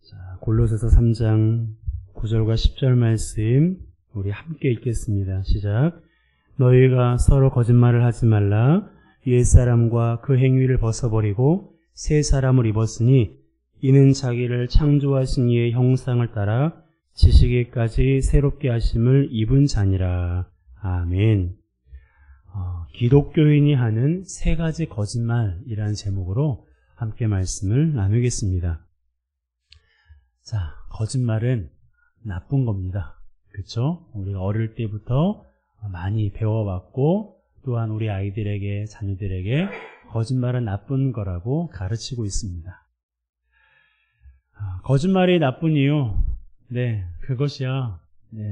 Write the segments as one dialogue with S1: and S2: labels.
S1: 자, 골로새서 3장 9절과 10절 말씀 우리 함께 읽겠습니다. 시작. 너희가 서로 거짓말을 하지 말라. 옛사람과 그 행위를 벗어버리고 새 사람을 입었으니 이는 자기를 창조하신 이의 형상을 따라 지식에까지 새롭게 하심을 입은 자니라. 아멘. 기독교인이 하는 세 가지 거짓말이라는 제목으로 함께 말씀을 나누겠습니다. 자, 거짓말은 나쁜 겁니다. 그렇죠? 우리가 어릴 때부터 많이 배워왔고 또한 우리 아이들에게, 자녀들에게 거짓말은 나쁜 거라고 가르치고 있습니다. 거짓말이 나쁜 이유, 그것이야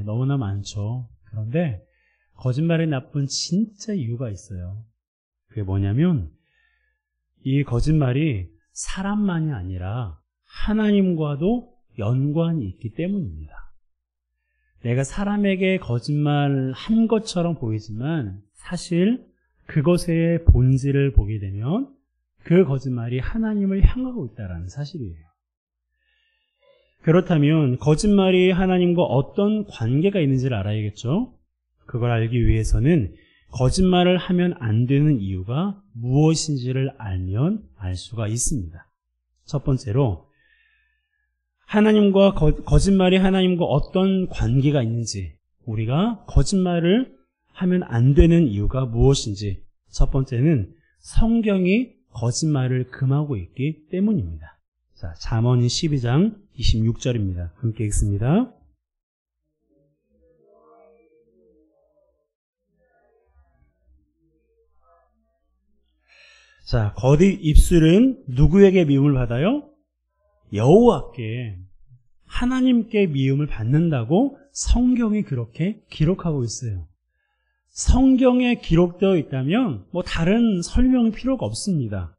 S1: 너무나 많죠. 그런데 거짓말이 나쁜 진짜 이유가 있어요. 그게 뭐냐면 이 거짓말이 사람만이 아니라 하나님과도 연관이 있기 때문입니다. 내가 사람에게 거짓말 한 것처럼 보이지만 사실 그것의 본질을 보게 되면 그 거짓말이 하나님을 향하고 있다는 사실이에요. 그렇다면 거짓말이 하나님과 어떤 관계가 있는지를 알아야겠죠? 그걸 알기 위해서는 거짓말을 하면 안 되는 이유가 무엇인지를 알면 알 수가 있습니다. 첫 번째로 거짓말이 하나님과 어떤 관계가 있는지, 우리가 거짓말을 하면 안 되는 이유가 무엇인지, 첫 번째는 성경이 거짓말을 금하고 있기 때문입니다. 자, 잠언 12장 26절입니다. 함께 읽습니다. 자, 거짓 입술은 누구에게 미움을 받아요? 여호와께, 하나님께 미움을 받는다고 성경이 그렇게 기록하고 있어요. 성경에 기록되어 있다면 다른 설명이 필요가 없습니다.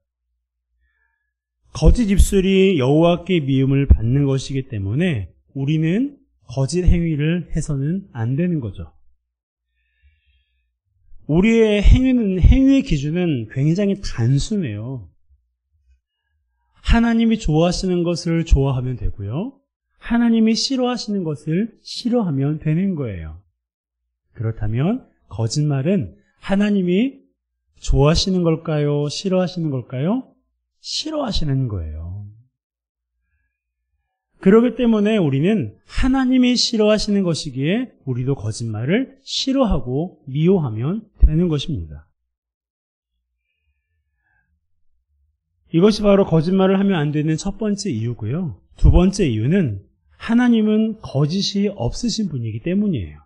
S1: 거짓 입술이 여호와께 미움을 받는 것이기 때문에 우리는 거짓 행위를 해서는 안 되는 거죠. 우리의 행위의 기준은 굉장히 단순해요. 하나님이 좋아하시는 것을 좋아하면 되고요. 하나님이 싫어하시는 것을 싫어하면 되는 거예요. 그렇다면 거짓말은 하나님이 좋아하시는 걸까요? 싫어하시는 걸까요? 싫어하시는 거예요. 그렇기 때문에 우리는 하나님이 싫어하시는 것이기에 우리도 거짓말을 싫어하고 미워하면 되는 것입니다. 이것이 바로 거짓말을 하면 안 되는 첫 번째 이유고요. 두 번째 이유는 하나님은 거짓이 없으신 분이기 때문이에요.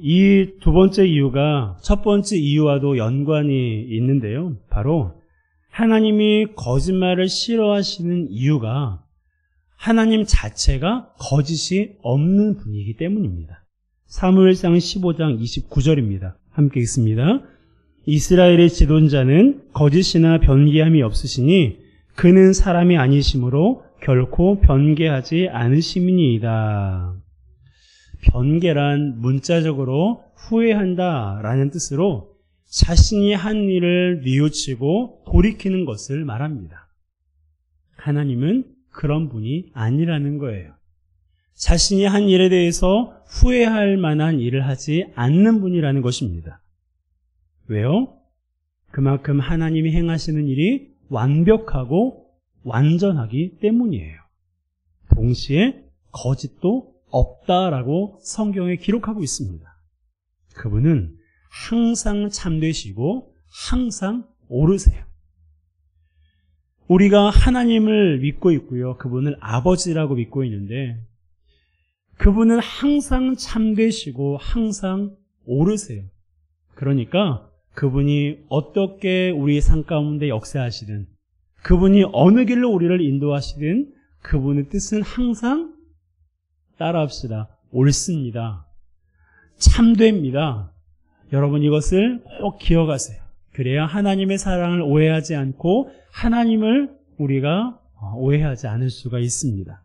S1: 이 두 번째 이유가 첫 번째 이유와도 연관이 있는데요. 바로 하나님이 거짓말을 싫어하시는 이유가 하나님 자체가 거짓이 없는 분이기 때문입니다. 사무엘상 15장 29절입니다. 함께 읽습니다. 이스라엘의 지도자는 거짓이나 변개함이 없으시니 그는 사람이 아니시므로 결코 변개하지 않으심이니이다. 변개란 문자적으로 후회한다 라는 뜻으로 자신이 한 일을 뉘우치고 돌이키는 것을 말합니다. 하나님은 그런 분이 아니라는 거예요. 자신이 한 일에 대해서 후회할 만한 일을 하지 않는 분이라는 것입니다. 왜요? 그만큼 하나님이 행하시는 일이 완벽하고 완전하기 때문이에요. 동시에 거짓도 없다라고 성경에 기록하고 있습니다. 그분은 항상 참되시고 항상 옳으세요. 우리가 하나님을 믿고 있고요. 그분을 아버지라고 믿고 있는데 그분은 항상 참되시고 항상 옳으세요. 그러니까 그분이 어떻게 우리의 삶 가운데 역사하시든 그분이 어느 길로 우리를 인도하시든 그분의 뜻은 항상 따라합시다. 옳습니다. 참됩니다. 여러분 이것을 꼭 기억하세요. 그래야 하나님의 사랑을 오해하지 않고 하나님을 우리가 오해하지 않을 수가 있습니다.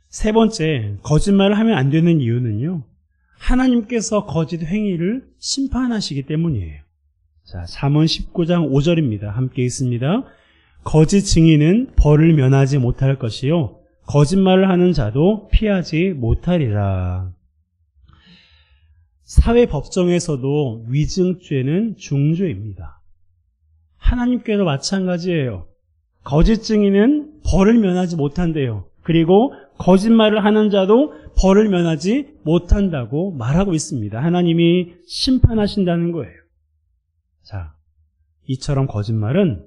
S1: 세 번째, 거짓말을 하면 안 되는 이유는요. 하나님께서 거짓 행위를 심판하시기 때문이에요. 자, 잠언 19장 5절입니다. 함께 읽습니다. 거짓 증인은 벌을 면하지 못할 것이요 거짓말을 하는 자도 피하지 못하리라. 사회 법정에서도 위증죄는 중죄입니다. 하나님께도 마찬가지예요. 거짓 증인은 벌을 면하지 못한대요. 그리고 거짓말을 하는 자도 벌을 면하지 못한다고 말하고 있습니다. 하나님이 심판하신다는 거예요. 자, 이처럼 거짓말은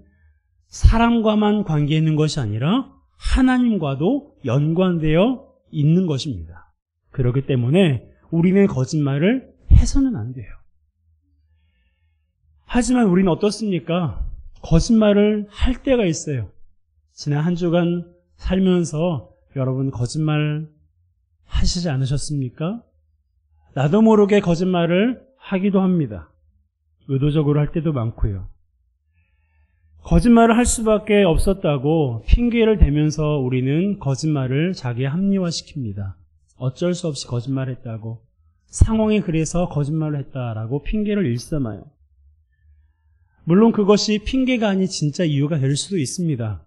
S1: 사람과만 관계 있는 것이 아니라 하나님과도 연관되어 있는 것입니다. 그렇기 때문에 우리는 거짓말을 해서는 안 돼요. 하지만 우리는 어떻습니까? 거짓말을 할 때가 있어요. 지난 한 주간 살면서 여러분 거짓말 하시지 않으셨습니까? 나도 모르게 거짓말을 하기도 합니다. 의도적으로 할 때도 많고요. 거짓말을 할 수밖에 없었다고 핑계를 대면서 우리는 거짓말을 자기에 합리화시킵니다. 어쩔 수 없이 거짓말했다고, 상황이 그래서 거짓말을 했다라고 핑계를 일삼아요. 물론 그것이 핑계가 아닌 진짜 이유가 될 수도 있습니다.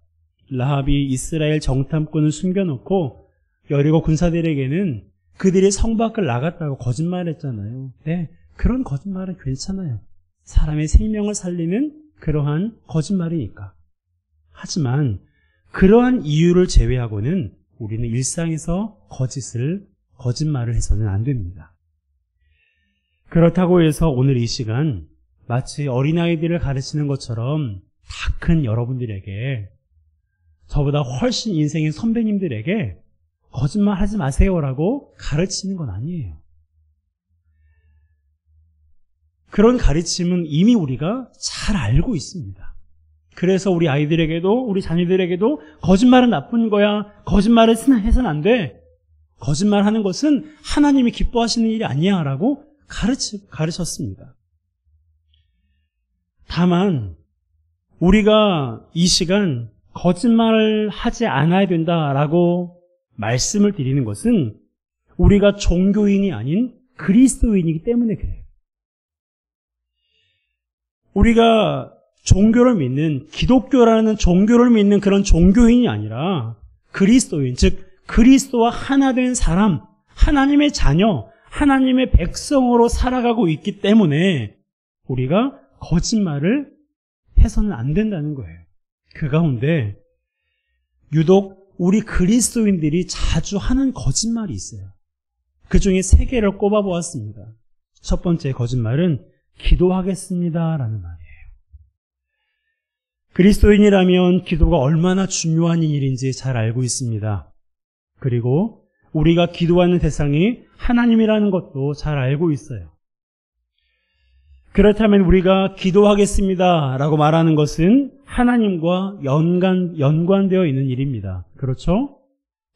S1: 라합이 이스라엘 정탐꾼을 숨겨놓고 여리고 군사들에게는 그들이 성 밖을 나갔다고 거짓말했잖아요. 네, 그런 거짓말은 괜찮아요. 사람의 생명을 살리는 그러한 거짓말이니까. 하지만 그러한 이유를 제외하고는 우리는 일상에서 거짓말을 해서는 안 됩니다. 그렇다고 해서 오늘 이 시간 마치 어린아이들을 가르치는 것처럼 다 큰 여러분들에게, 저보다 훨씬 인생의 선배님들에게 거짓말 하지 마세요라고 가르치는 건 아니에요. 그런 가르침은 이미 우리가 잘 알고 있습니다. 그래서 우리 아이들에게도, 우리 자녀들에게도 거짓말은 나쁜 거야, 거짓말을 해서는 안 돼, 거짓말하는 것은 하나님이 기뻐하시는 일이 아니야 라고 가르쳤습니다. 다만 우리가 이 시간 거짓말을 하지 않아야 된다라고 말씀을 드리는 것은 우리가 종교인이 아닌 그리스도인이기 때문에 그래요. 우리가 종교를 믿는, 기독교라는 종교를 믿는 그런 종교인이 아니라 그리스도인, 즉 그리스도와 하나 된 사람, 하나님의 자녀, 하나님의 백성으로 살아가고 있기 때문에 우리가 거짓말을 해서는 안 된다는 거예요. 그 가운데 유독 우리 그리스도인들이 자주 하는 거짓말이 있어요. 그 중에 3개를 꼽아보았습니다. 첫 번째 거짓말은 기도하겠습니다라는 말이에요. 그리스도인이라면 기도가 얼마나 중요한 일인지 잘 알고 있습니다. 그리고 우리가 기도하는 대상이 하나님이라는 것도 잘 알고 있어요. 그렇다면 우리가 기도하겠습니다라고 말하는 것은 하나님과 연관되어 있는 일입니다. 그렇죠?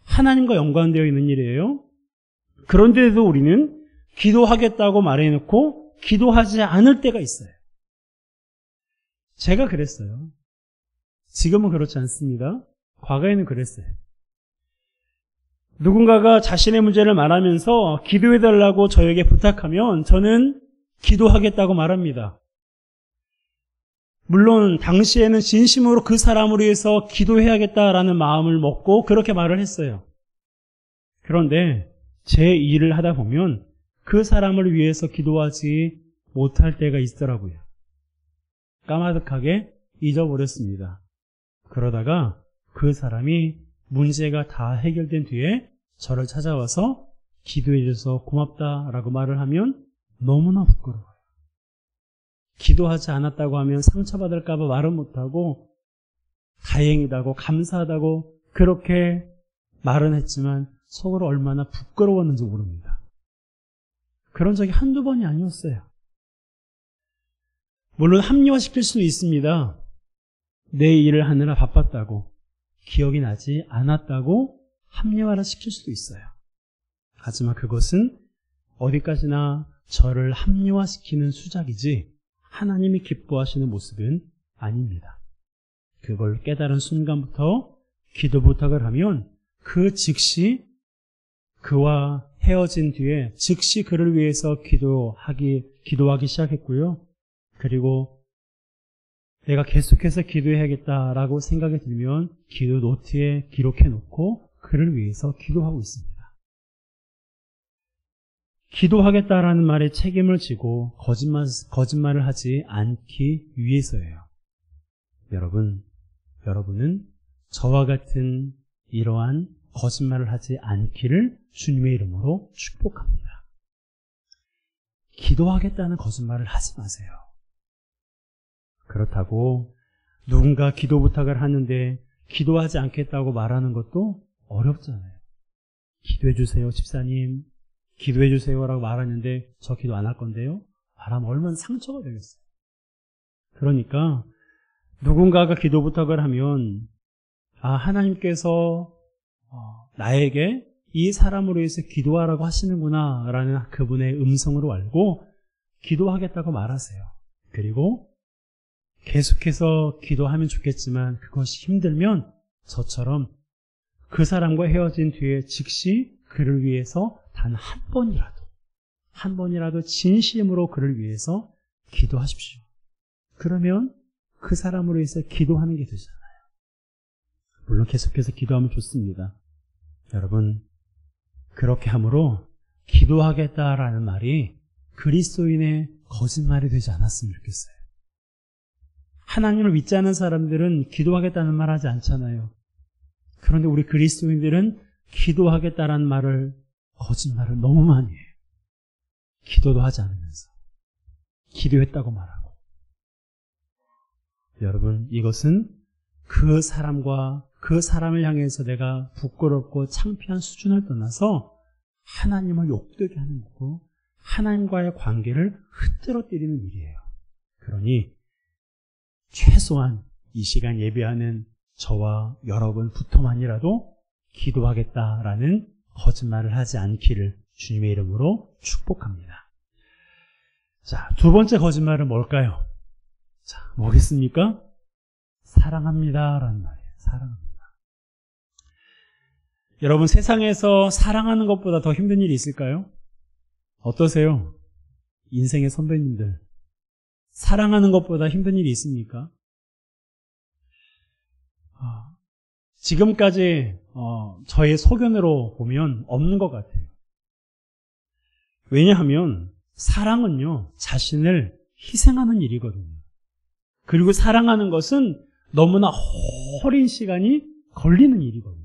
S1: 하나님과 연관되어 있는 일이에요. 그런데도 우리는 기도하겠다고 말해놓고 기도하지 않을 때가 있어요. 제가 그랬어요. 지금은 그렇지 않습니다. 과거에는 그랬어요. 누군가가 자신의 문제를 말하면서 기도해달라고 저에게 부탁하면 저는 기도하겠다고 말합니다. 물론 당시에는 진심으로 그 사람을 위해서 기도해야겠다라는 마음을 먹고 그렇게 말을 했어요. 그런데 제 일을 하다 보면 그 사람을 위해서 기도하지 못할 때가 있더라고요. 까마득하게 잊어버렸습니다. 그러다가 그 사람이 문제가 다 해결된 뒤에 저를 찾아와서 기도해줘서 고맙다라고 말을 하면 너무나 부끄러워요. 기도하지 않았다고 하면 상처받을까 봐 말은 못하고 다행이다고 감사하다고 그렇게 말은 했지만 속으로 얼마나 부끄러웠는지 모릅니다. 그런 적이 한두 번이 아니었어요. 물론 합리화시킬 수는 있습니다. 내 일을 하느라 바빴다고, 기억이 나지 않았다고 합리화를 시킬 수도 있어요. 하지만 그것은 어디까지나 저를 합리화시키는 수작이지 하나님이 기뻐하시는 모습은 아닙니다. 그걸 깨달은 순간부터 기도 부탁을 하면 그 즉시 그와 헤어진 뒤에 즉시 그를 위해서 기도하기 시작했고요. 그리고 내가 계속해서 기도해야겠다라고 생각이 들면 기도 노트에 기록해 놓고 그를 위해서 기도하고 있습니다. 기도하겠다라는 말에 책임을 지고 거짓말을 하지 않기 위해서예요. 여러분은 저와 같은 이러한 거짓말을 하지 않기를 주님의 이름으로 축복합니다. 기도하겠다는 거짓말을 하지 마세요. 그렇다고 누군가 기도 부탁을 하는데 기도하지 않겠다고 말하는 것도 어렵잖아요. 기도해 주세요, 집사님. 기도해 주세요라고 말하는데 저 기도 안 할 건데요. 말하면 얼마나 상처가 되겠어요. 그러니까 누군가가 기도 부탁을 하면 하나님께서 나에게 이 사람으로 해서 기도하라고 하시는구나 라는 그분의 음성으로 알고 기도하겠다고 말하세요. 그리고 계속해서 기도하면 좋겠지만 그것이 힘들면 저처럼 그 사람과 헤어진 뒤에 즉시 그를 위해서 단 한 번이라도 진심으로 그를 위해서 기도하십시오. 그러면 그 사람으로 해서 기도하는 게 되잖아요. 물론 계속해서 기도하면 좋습니다. 여러분, 그렇게 함으로 기도하겠다라는 말이 그리스도인의 거짓말이 되지 않았으면 좋겠어요. 하나님을 믿지 않는 사람들은 기도하겠다는 말 하지 않잖아요. 그런데 우리 그리스도인들은 기도하겠다라는 거짓말을 너무 많이 해요. 기도도 하지 않으면서 기도했다고 말하고. 여러분, 이것은 그 사람과 그 사람을 향해서 내가 부끄럽고 창피한 수준을 떠나서 하나님을 욕되게 하는 거고 하나님과의 관계를 흐트러뜨리는 일이에요. 그러니 최소한 이 시간 예배하는 저와 여러분부터만이라도 기도하겠다라는 거짓말을 하지 않기를 주님의 이름으로 축복합니다. 자, 두 번째 거짓말은 뭘까요? 자, 뭐겠습니까? 사랑합니다라는 말이에요. 사랑합니다. 여러분, 세상에서 사랑하는 것보다 더 힘든 일이 있을까요? 어떠세요? 인생의 선배님들, 사랑하는 것보다 힘든 일이 있습니까? 지금까지 저의 소견으로 보면 없는 것 같아요. 왜냐하면 사랑은요, 자신을 희생하는 일이거든요. 그리고 사랑하는 것은 너무나 오랜 시간이 걸리는 일이거든요.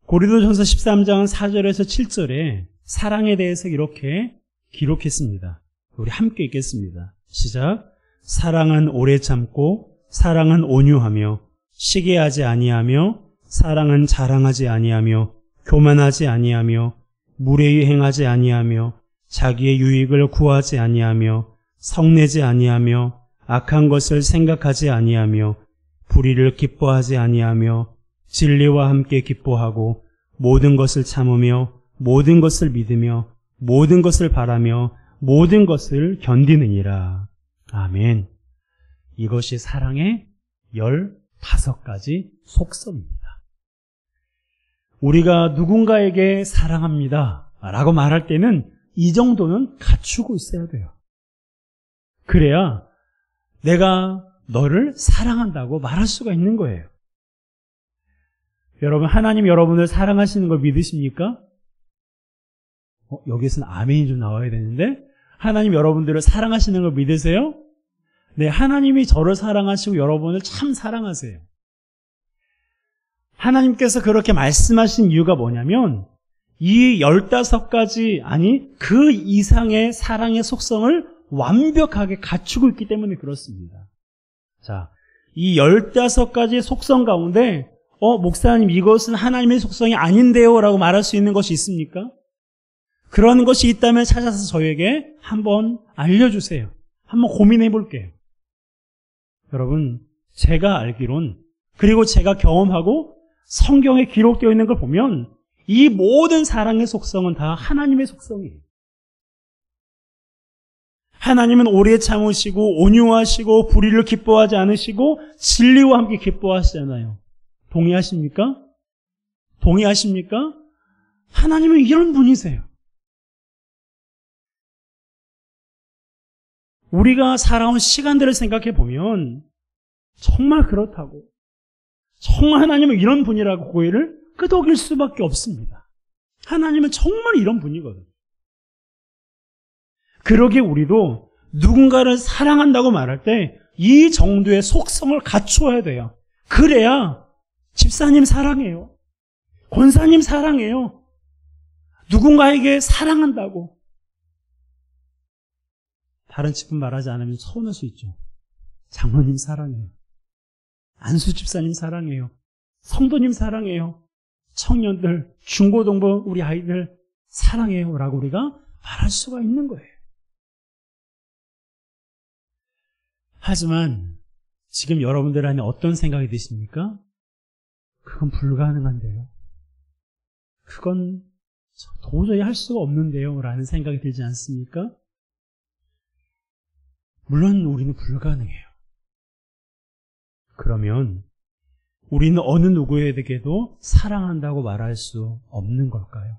S1: 고린도전서 13장 4절에서 7절에 사랑에 대해서 이렇게 기록했습니다. 우리 함께 읽겠습니다. 시작. 사랑은 오래 참고 사랑은 온유하며 시기하지 아니하며 사랑은 자랑하지 아니하며 교만하지 아니하며 무례히 행하지 아니하며 자기의 유익을 구하지 아니하며 성내지 아니하며 악한 것을 생각하지 아니하며 불의를 기뻐하지 아니하며 진리와 함께 기뻐하고 모든 것을 참으며 모든 것을 믿으며 모든 것을 바라며 모든 것을 견디느니라. 아멘. 이것이 사랑의 15가지 속성입니다. 우리가 누군가에게 사랑합니다 라고 말할 때는 이 정도는 갖추고 있어야 돼요. 그래야 내가 너를 사랑한다고 말할 수가 있는 거예요. 여러분, 하나님 여러분을 사랑하시는 걸 믿으십니까? 여기서는 아멘이 좀 나와야 되는데, 하나님 여러분들을 사랑하시는 걸 믿으세요? 네, 하나님이 저를 사랑하시고 여러분을 참 사랑하세요. 하나님께서 그렇게 말씀하신 이유가 뭐냐면 이 15가지 그 이상의 사랑의 속성을 완벽하게 갖추고 있기 때문에 그렇습니다. 자, 이 15가지 속성 가운데 목사님 이것은 하나님의 속성이 아닌데요 라고 말할 수 있는 것이 있습니까? 그런 것이 있다면 찾아서 저에게 한번 알려주세요. 한번 고민해 볼게요. 여러분, 제가 알기론 그리고 제가 경험하고 성경에 기록되어 있는 걸 보면 이 모든 사랑의 속성은 다 하나님의 속성이에요. 하나님은 오래 참으시고 온유하시고 불의를 기뻐하지 않으시고 진리와 함께 기뻐하시잖아요. 동의하십니까? 동의하십니까? 하나님은 이런 분이세요. 우리가 살아온 시간들을 생각해 보면 정말 그렇다고, 정말 하나님은 이런 분이라고 고개를 끄덕일 수밖에 없습니다. 하나님은 정말 이런 분이거든요. 그러기에 우리도 누군가를 사랑한다고 말할 때 이 정도의 속성을 갖추어야 돼요. 그래야 집사님 사랑해요, 권사님 사랑해요, 누군가에게 사랑한다고. 다른 집은 말하지 않으면 서운할 수 있죠. 장로님 사랑해요, 안수 집사님 사랑해요, 성도님 사랑해요, 청년들, 중고등부 우리 아이들 사랑해요 라고 우리가 말할 수가 있는 거예요. 하지만 지금 여러분들 안에 어떤 생각이 드십니까? 그건 불가능한데요, 그건 도저히 할 수가 없는데요 라는 생각이 들지 않습니까? 물론 우리는 불가능해요. 그러면 우리는 어느 누구에게도 사랑한다고 말할 수 없는 걸까요?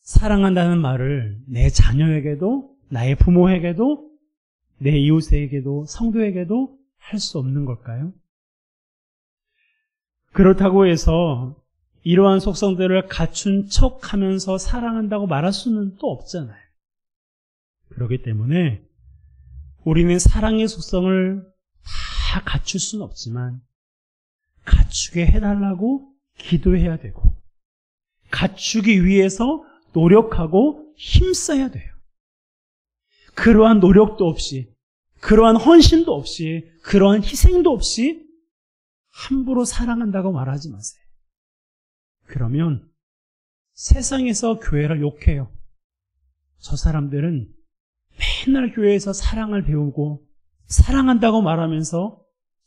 S1: 사랑한다는 말을 내 자녀에게도, 나의 부모에게도, 내 이웃에게도, 성도에게도 할 수 없는 걸까요? 그렇다고 해서 이러한 속성들을 갖춘 척하면서 사랑한다고 말할 수는 또 없잖아요. 그렇기 때문에 우리는 사랑의 속성을 다 갖출 수는 없지만 갖추게 해달라고 기도해야 되고, 갖추기 위해서 노력하고 힘써야 돼요. 그러한 노력도 없이, 그러한 헌신도 없이, 그러한 희생도 없이 함부로 사랑한다고 말하지 마세요. 그러면 세상에서 교회를 욕해요. 저 사람들은 맨날 교회에서 사랑을 배우고 사랑한다고 말하면서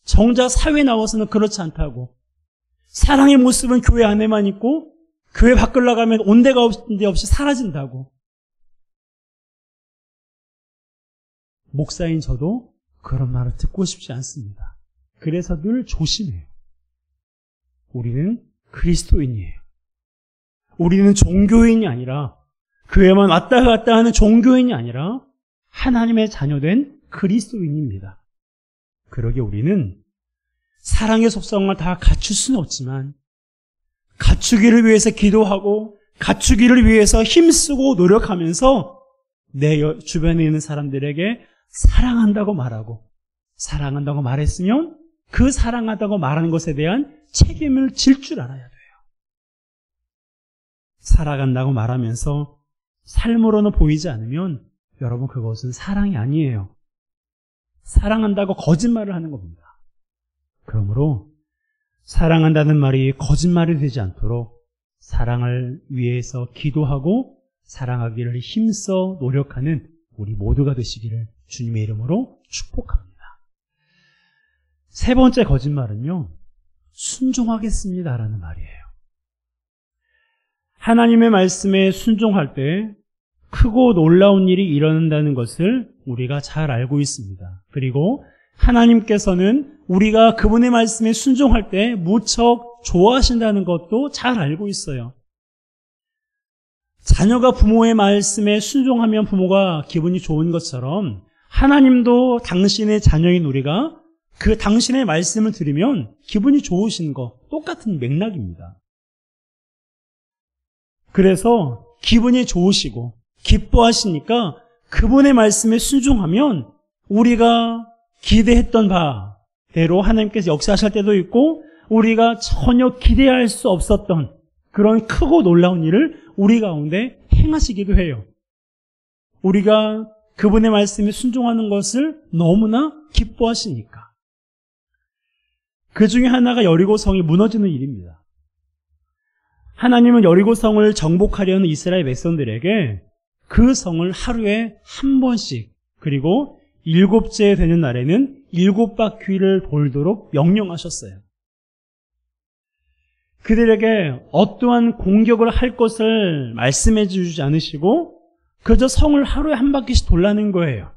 S1: 정작 사회에 나와서는 그렇지 않다고, 사랑의 모습은 교회 안에만 있고 교회 밖을 나가면 온데가 없이 사라진다고. 목사인 저도 그런 말을 듣고 싶지 않습니다. 그래서 늘 조심해요. 우리는 그리스도인이에요. 우리는 종교인이 아니라, 교회만 왔다 갔다 하는 종교인이 아니라 하나님의 자녀된 그리스도인입니다. 그러기에 우리는 사랑의 속성을 다 갖출 수는 없지만 갖추기를 위해서 기도하고 갖추기를 위해서 힘쓰고 노력하면서 내 주변에 있는 사람들에게 사랑한다고 말하고, 사랑한다고 말했으면 그 사랑한다고 말하는 것에 대한 책임을 질 줄 알아야 돼요. 살아간다고 말하면서 삶으로는 보이지 않으면 여러분, 그것은 사랑이 아니에요. 사랑한다고 거짓말을 하는 겁니다. 그러므로 사랑한다는 말이 거짓말이 되지 않도록 사랑을 위해서 기도하고 사랑하기를 힘써 노력하는 우리 모두가 되시기를 주님의 이름으로 축복합니다. 세 번째 거짓말은요, 순종하겠습니다라는 말이에요. 하나님의 말씀에 순종할 때 크고 놀라운 일이 일어난다는 것을 우리가 잘 알고 있습니다. 그리고 하나님께서는 우리가 그분의 말씀에 순종할 때 무척 좋아하신다는 것도 잘 알고 있어요. 자녀가 부모의 말씀에 순종하면 부모가 기분이 좋은 것처럼 하나님도 당신의 자녀인 우리가 그 당신의 말씀을 들으면 기분이 좋으신 거 똑같은 맥락입니다. 그래서 기분이 좋으시고 기뻐하시니까 그분의 말씀에 순종하면 우리가 기대했던 바대로 하나님께서 역사하실 때도 있고, 우리가 전혀 기대할 수 없었던 그런 크고 놀라운 일을 우리 가운데 행하시기도 해요. 우리가 그분의 말씀에 순종하는 것을 너무나 기뻐하시니까. 그 중에 하나가 여리고성이 무너지는 일입니다. 하나님은 여리고성을 정복하려는 이스라엘 백성들에게 그 성을 하루에 한 번씩, 그리고 7째 되는 날에는 7바퀴를 돌도록 명령하셨어요. 그들에게 어떠한 공격을 할 것을 말씀해 주지 않으시고 그저 성을 하루에 한 바퀴씩 돌라는 거예요.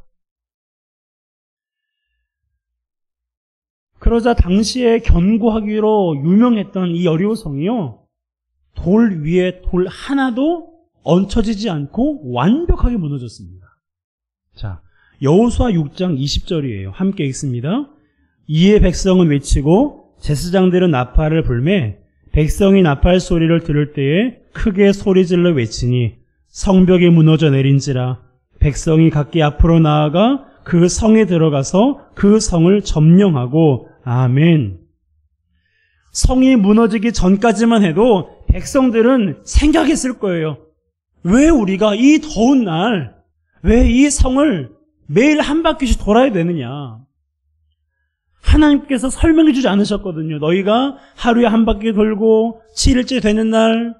S1: 그러자 당시에 견고하기로 유명했던 이 여리고성이요, 돌 위에 돌 하나도 얹혀지지 않고 완벽하게 무너졌습니다. 자, 여호수아 6장 20절이에요. 함께 읽습니다. 이에 백성은 외치고 제사장들은 나팔을 불매 백성이 나팔 소리를 들을 때에 크게 소리질러 외치니 성벽이 무너져 내린지라 백성이 각기 앞으로 나아가 그 성에 들어가서 그 성을 점령하고 아멘. 성이 무너지기 전까지만 해도 백성들은 생각했을 거예요. 왜 우리가 이 더운 날, 왜 이 성을 매일 한 바퀴씩 돌아야 되느냐. 하나님께서 설명해 주지 않으셨거든요. 너희가 하루에 한 바퀴 돌고 7일째 되는 날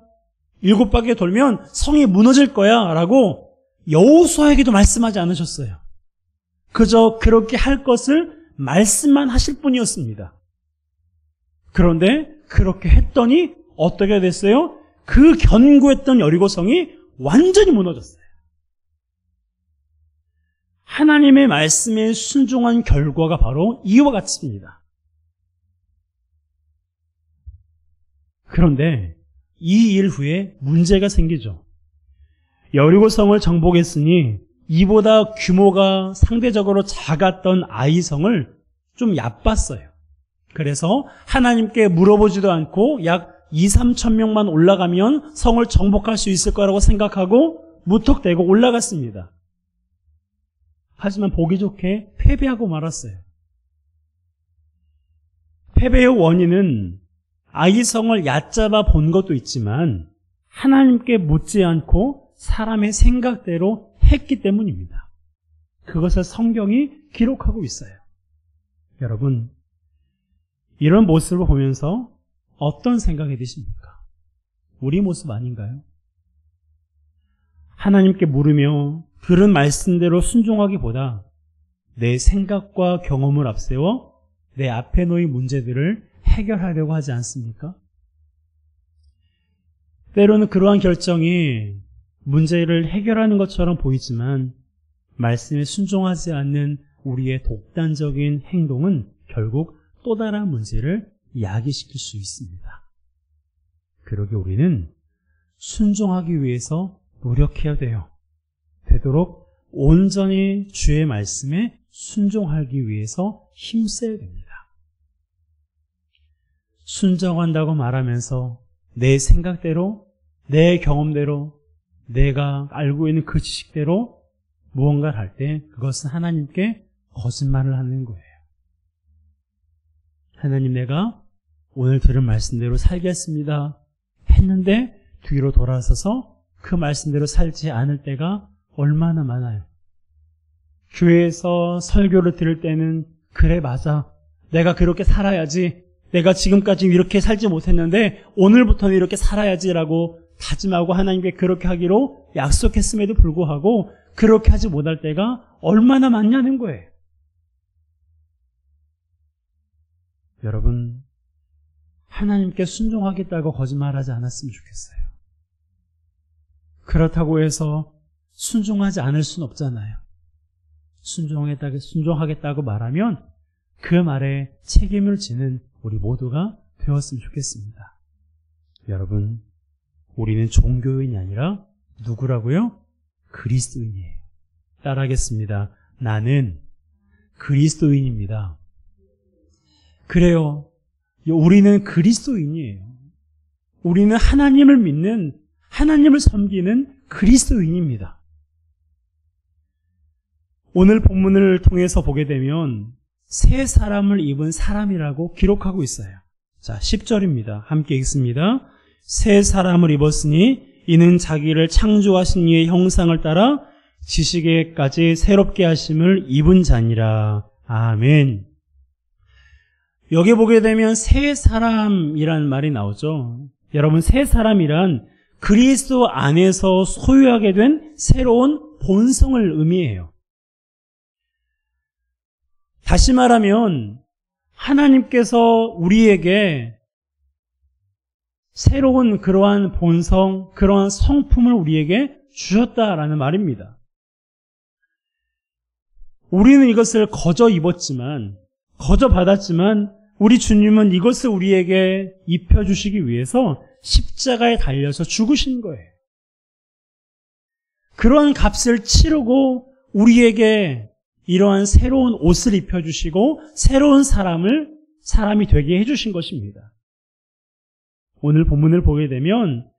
S1: 7바퀴 돌면 성이 무너질 거야 라고 여호수아에게도 말씀하지 않으셨어요. 그저 그렇게 할 것을 말씀만 하실 뿐이었습니다. 그런데 그렇게 했더니 어떻게 됐어요? 그 견고했던 여리고성이 완전히 무너졌어요. 하나님의 말씀에 순종한 결과가 바로 이와 같습니다. 그런데 이 일 후에 문제가 생기죠. 여리고성을 정복했으니 이보다 규모가 상대적으로 작았던 아이성을 좀 얕봤어요. 그래서 하나님께 물어보지도 않고 약 2-3천 명만 올라가면 성을 정복할 수 있을 거라고 생각하고 무턱대고 올라갔습니다. 하지만 보기 좋게 패배하고 말았어요. 패배의 원인은 아이성을 얕잡아 본 것도 있지만 하나님께 묻지 않고 사람의 생각대로 했기 때문입니다. 그것을 성경이 기록하고 있어요. 여러분, 이런 모습을 보면서 어떤 생각이 드십니까? 우리 모습 아닌가요? 하나님께 물으며 들은 말씀대로 순종하기보다 내 생각과 경험을 앞세워 내 앞에 놓인 문제들을 해결하려고 하지 않습니까? 때로는 그러한 결정이 문제를 해결하는 것처럼 보이지만 말씀에 순종하지 않는 우리의 독단적인 행동은 결국 또 다른 문제를 야기시킬 수 있습니다. 그러기 우리는 순종하기 위해서 노력해야 돼요. 되도록 온전히 주의 말씀에 순종하기 위해서 힘써야 됩니다. 순종한다고 말하면서 내 생각대로, 내 경험대로, 내가 알고 있는 그 지식대로 무언가를 할 때 그것은 하나님께 거짓말을 하는 거예요. 하나님, 내가 오늘 들은 말씀대로 살겠습니다 했는데 뒤로 돌아서서 그 말씀대로 살지 않을 때가 얼마나 많아요. 교회에서 설교를 들을 때는 그래 맞아, 내가 그렇게 살아야지, 내가 지금까지 이렇게 살지 못했는데 오늘부터는 이렇게 살아야지라고 다짐하고 하나님께 그렇게 하기로 약속했음에도 불구하고 그렇게 하지 못할 때가 얼마나 많냐는 거예요. 여러분, 하나님께 순종하겠다고 거짓말하지 않았으면 좋겠어요. 그렇다고 해서 순종하지 않을 수는 없잖아요. 순종하겠다고 말하면 그 말에 책임을 지는 우리 모두가 되었으면 좋겠습니다. 여러분, 우리는 종교인이 아니라 누구라고요? 그리스도인이에요. 따라하겠습니다. 나는 그리스도인입니다. 그래요. 우리는 그리스도인이에요. 우리는 하나님을 믿는, 하나님을 섬기는 그리스도인입니다. 오늘 본문을 통해서 보게 되면 새 사람을 입은 사람이라고 기록하고 있어요. 자, 10절입니다. 함께 읽습니다. 새 사람을 입었으니 이는 자기를 창조하신 이의 형상을 따라 지식에까지 새롭게 하심을 입은 자니라. 아멘. 여기 보게 되면 새 사람이라는 말이 나오죠. 여러분, 새 사람이란 그리스도 안에서 소유하게 된 새로운 본성을 의미해요. 다시 말하면 하나님께서 우리에게 새로운 그러한 본성, 그러한 성품을 우리에게 주셨다라는 말입니다. 우리는 이것을 거저 입었지만, 거저 받았지만 우리 주님은 이것을 우리에게 입혀주시기 위해서 십자가에 달려서 죽으신 거예요. 그러한 값을 치르고 우리에게 이러한 새로운 옷을 입혀주시고 새로운 사람이 되게 해주신 것입니다. 오늘 본문을 보게 되면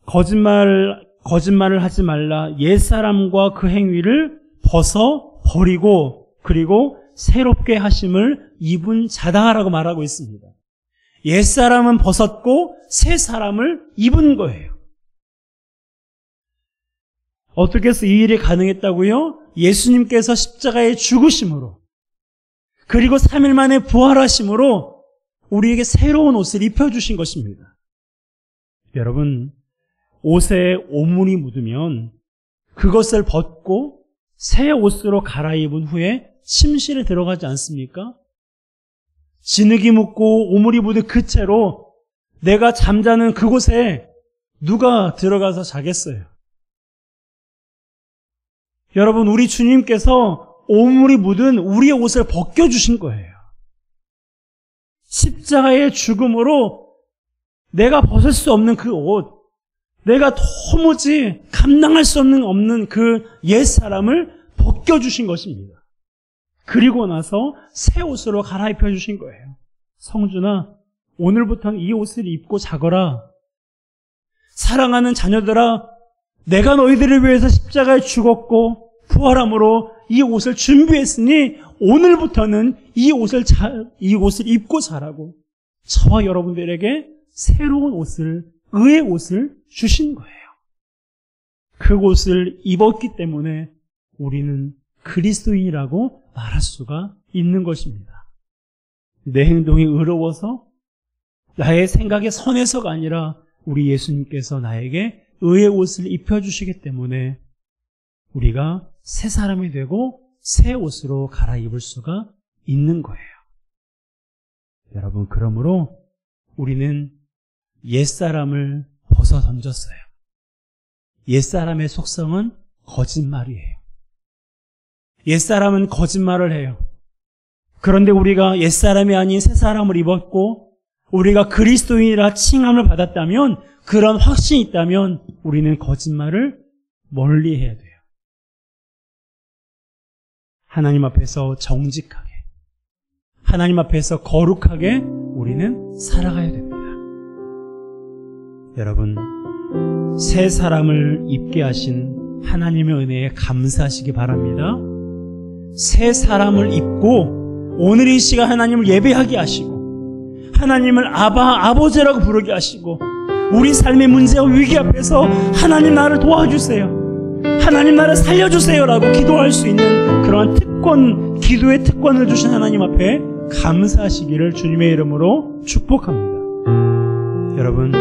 S1: 거짓말을 하지 말라, 옛사람과 그 행위를 벗어버리고 그리고 새롭게 하심을 입은 자다라고 말하고 있습니다. 옛사람은 벗었고 새 사람을 입은 거예요. 어떻게 해서 이 일이 가능했다고요? 예수님께서 십자가에 죽으심으로 그리고 3일 만에 부활하심으로 우리에게 새로운 옷을 입혀주신 것입니다. 여러분, 옷에 오물이 묻으면 그것을 벗고 새 옷으로 갈아입은 후에 침실에 들어가지 않습니까? 진흙이 묻고 오물이 묻은 그 채로 내가 잠자는 그곳에 누가 들어가서 자겠어요? 여러분, 우리 주님께서 오물이 묻은 우리의 옷을 벗겨주신 거예요. 십자가의 죽음으로 내가 벗을 수 없는 그 옷, 내가 도무지 감당할 수 없는 그 옛사람을 벗겨주신 것입니다. 그리고 나서 새 옷으로 갈아입혀 주신 거예요. 성준아, 오늘부터는 이 옷을 입고 자거라. 사랑하는 자녀들아, 내가 너희들을 위해서 십자가에 죽었고 부활함으로 이 옷을 준비했으니 오늘부터는 이 옷을 입고 자라고 저와 여러분들에게 새로운 옷을, 의의 옷을 주신 거예요. 그 옷을 입었기 때문에 우리는 그리스도인이라고 말할 수가 있는 것입니다. 내 행동이 의로워서 나의 생각이 선해서가 아니라 우리 예수님께서 나에게 의의 옷을 입혀주시기 때문에 우리가 새 사람이 되고 새 옷으로 갈아입을 수가 있는 거예요. 여러분, 그러므로 우리는 옛사람을 벗어 던졌어요. 옛사람의 속성은 거짓말이에요. 옛사람은 거짓말을 해요. 그런데 우리가 옛사람이 아닌 새사람을 입었고 우리가 그리스도인이라 칭함을 받았다면, 그런 확신이 있다면 우리는 거짓말을 멀리해야 돼요. 하나님 앞에서 정직하게, 하나님 앞에서 거룩하게 우리는 살아가야 됩니다. 여러분, 새 사람을 입게 하신 하나님의 은혜에 감사하시기 바랍니다. 새 사람을 입고 오늘 이 시간 하나님을 예배하게 하시고 하나님을 아버지라고 부르게 하시고 우리 삶의 문제와 위기 앞에서 하나님 나를 도와주세요, 하나님 나를 살려주세요 라고 기도할 수 있는 그러한 기도의 특권을 주신 하나님 앞에 감사하시기를 주님의 이름으로 축복합니다. 여러분,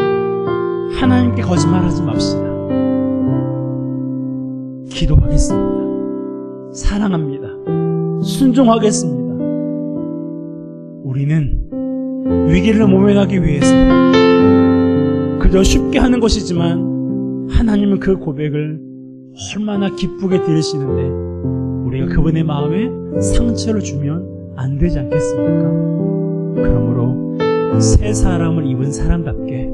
S1: 하나님께 거짓말하지 맙시다. 기도하겠습니다. 사랑합니다. 순종하겠습니다. 우리는 위기를 모면하기 위해서 그저 쉽게 하는 것이지만 하나님은 그 고백을 얼마나 기쁘게 들으시는데 우리가 그분의 마음에 상처를 주면 안 되지 않겠습니까? 그러므로 새 사람을 입은 사람답게,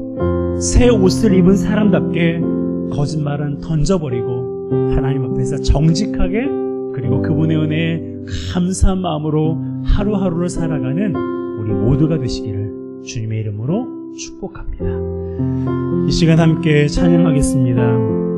S1: 새 옷을 입은 사람답게 거짓말은 던져버리고 하나님 앞에서 정직하게, 그리고 그분의 은혜에 감사한 마음으로 하루하루를 살아가는 우리 모두가 되시기를 주님의 이름으로 축복합니다. 이 시간 함께 찬양하겠습니다.